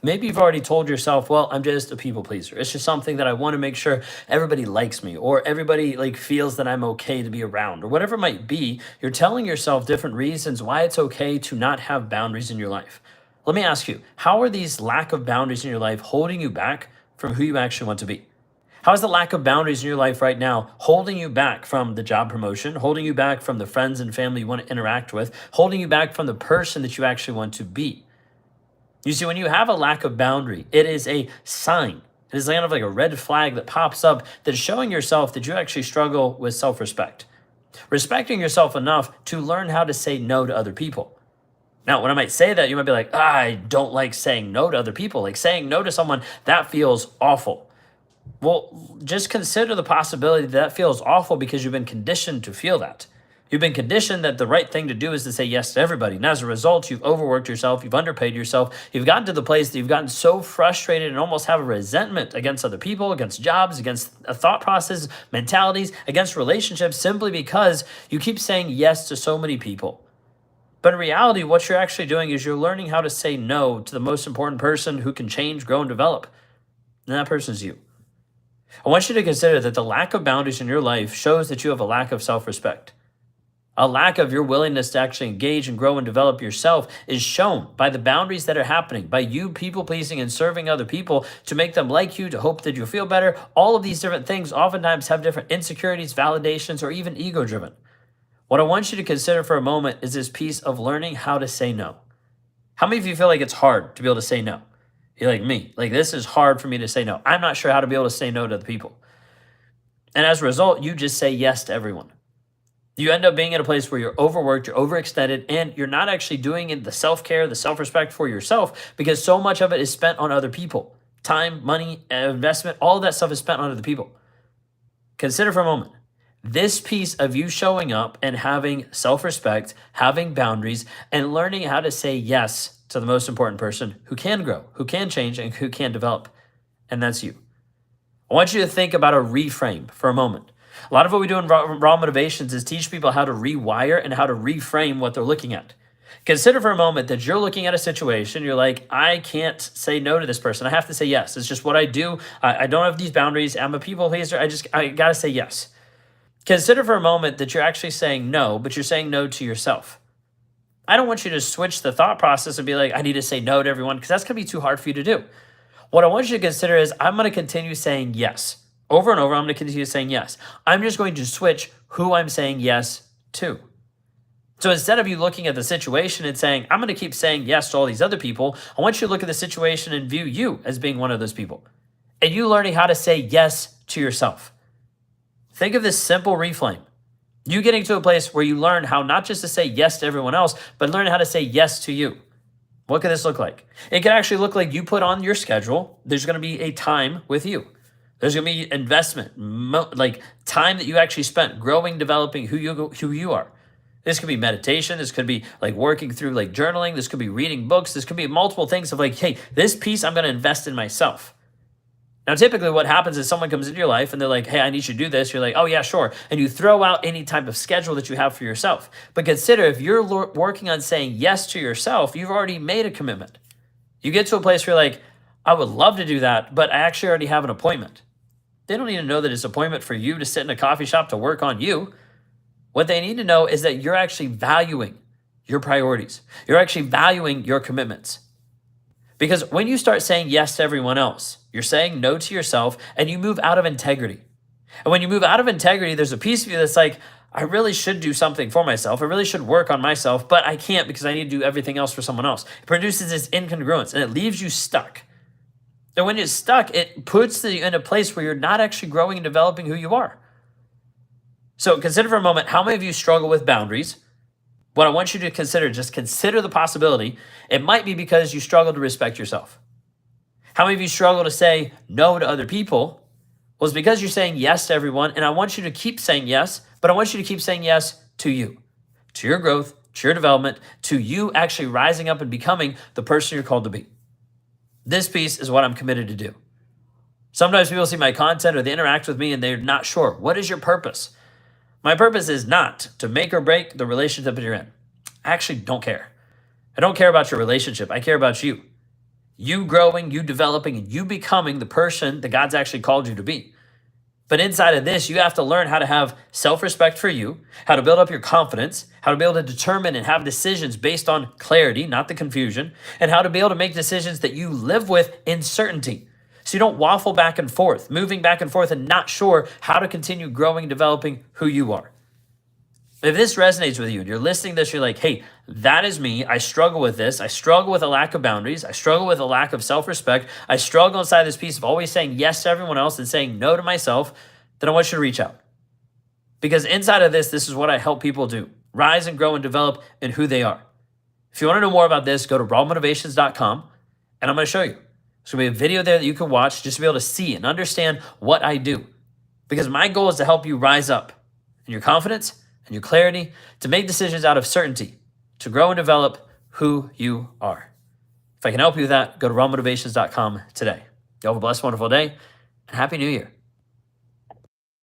Maybe you've already told yourself, well, I'm just a people pleaser. It's just something that I want to make sure everybody likes me or everybody like feels that I'm okay to be around or whatever it might be. You're telling yourself different reasons why it's okay to not have boundaries in your life. Let me ask you, how are these lack of boundaries in your life holding you back from who you actually want to be? How is the lack of boundaries in your life right now holding you back from the job promotion, holding you back from the friends and family you want to interact with, holding you back from the person that you actually want to be? You see, when you have a lack of boundary, it is a sign. It is kind of like a red flag that pops up that's showing yourself that you actually struggle with self-respect. Respecting yourself enough to learn how to say no to other people. Now, when I might say that, you might be like, I don't like saying no to other people. Like saying no to someone, that feels awful. Well, just consider the possibility that feels awful because you've been conditioned to feel that. You've been conditioned that the right thing to do is to say yes to everybody. And as a result, you've overworked yourself, you've underpaid yourself, you've gotten to the place that you've gotten so frustrated and almost have a resentment against other people, against jobs, against thought processes, mentalities, against relationships, simply because you keep saying yes to so many people. But in reality, what you're actually doing is you're learning how to say no to the most important person who can change, grow, and develop. And that person is you. I want you to consider that the lack of boundaries in your life shows that you have a lack of self-respect. A lack of your willingness to actually engage and grow and develop yourself is shown by the boundaries that are happening, by you people-pleasing and serving other people to make them like you, to hope that you'll feel better. All of these different things oftentimes have different insecurities, validations, or even ego-driven. What I want you to consider for a moment is this piece of learning how to say no. How many of you feel like it's hard to be able to say no? You're like me. Like, this is hard for me to say no. I'm not sure how to be able to say no to the people. And as a result, you just say yes to everyone. You end up being in a place where you're overworked, you're overextended, and you're not actually doing the self-care, the self-respect for yourself because so much of it is spent on other people. Time, money, investment, all of that stuff is spent on other people. Consider for a moment. This piece of you showing up and having self-respect, having boundaries, and learning how to say yes to the most important person who can grow, who can change, and who can develop. And that's you. I want you to think about a reframe for a moment. A lot of what we do in Raw Motivations is teach people how to rewire and how to reframe what they're looking at. Consider for a moment that you're looking at a situation, you're like, I can't say no to this person. I have to say yes. It's just what I do. I don't have these boundaries. I'm a people pleaser. I got to say yes. Consider for a moment that you're actually saying no, but you're saying no to yourself. I don't want you to switch the thought process and be like, I need to say no to everyone, because that's going to be too hard for you to do. What I want you to consider is I'm going to continue saying yes. Over and over, I'm going to continue saying yes. I'm just going to switch who I'm saying yes to. So instead of you looking at the situation and saying, I'm going to keep saying yes to all these other people, I want you to look at the situation and view you as being one of those people. And you learning how to say yes to yourself. Think of this simple reframe. You getting to a place where you learn how not just to say yes to everyone else, but learn how to say yes to you. What could this look like? It could actually look like you put on your schedule, there's going to be a time with you. There's going to be investment, like time that you actually spent growing, developing who you are. This could be meditation. This could be like working through like journaling. This could be reading books. This could be multiple things of like, hey, this piece I'm going to invest in myself. Now, typically what happens is someone comes into your life and they're like, hey, I need you to do this. You're like, oh yeah, sure. And you throw out any type of schedule that you have for yourself. But consider if you're working on saying yes to yourself, you've already made a commitment. You get to a place where you're like, I would love to do that, but I actually already have an appointment. They don't need to know that it's an appointment for you to sit in a coffee shop to work on you. What they need to know is that you're actually valuing your priorities. You're actually valuing your commitments. Because when you start saying yes to everyone else, you're saying no to yourself and you move out of integrity. And when you move out of integrity, there's a piece of you that's like, I really should do something for myself. I really should work on myself, but I can't because I need to do everything else for someone else. It produces this incongruence and it leaves you stuck. And when you're stuck, it puts you in a place where you're not actually growing and developing who you are. So consider for a moment, how many of you struggle with boundaries? What I want you to consider, just consider the possibility, it might be because you struggle to respect yourself. How many of you struggle to say no to other people? Well, it's because you're saying yes to everyone, and I want you to keep saying yes, but I want you to keep saying yes to you, to your growth, to your development, to you actually rising up and becoming the person you're called to be. This piece is what I'm committed to do. Sometimes people see my content or they interact with me and they're not sure. What is your purpose? My purpose is not to make or break the relationship that you're in. I actually don't care. I don't care about your relationship. I care about you. you growing, you developing, and you becoming the person that God's actually called you to be. But inside of this, you have to learn how to have self-respect for you, how to build up your confidence, how to be able to determine and have decisions based on clarity, not the confusion, and how to be able to make decisions that you live with in certainty. So you don't waffle back and forth, moving back and forth and not sure how to continue growing and developing who you are. If this resonates with you and you're listening to this, you're like, hey, that is me. I struggle with this. I struggle with a lack of boundaries. I struggle with a lack of self-respect. I struggle inside this piece of always saying yes to everyone else and saying no to myself. Then I want you to reach out. Because inside of this is what I help people do. Rise and grow and develop in who they are. If you want to know more about this, go to rawmotivations.com and I'm going to show you. There's going to be a video there that you can watch just to be able to see and understand what I do. Because my goal is to help you rise up in your confidence and your clarity, to make decisions out of certainty, to grow and develop who you are. If I can help you with that, go to rawmotivations.com today. You have a blessed, wonderful day, and Happy New Year.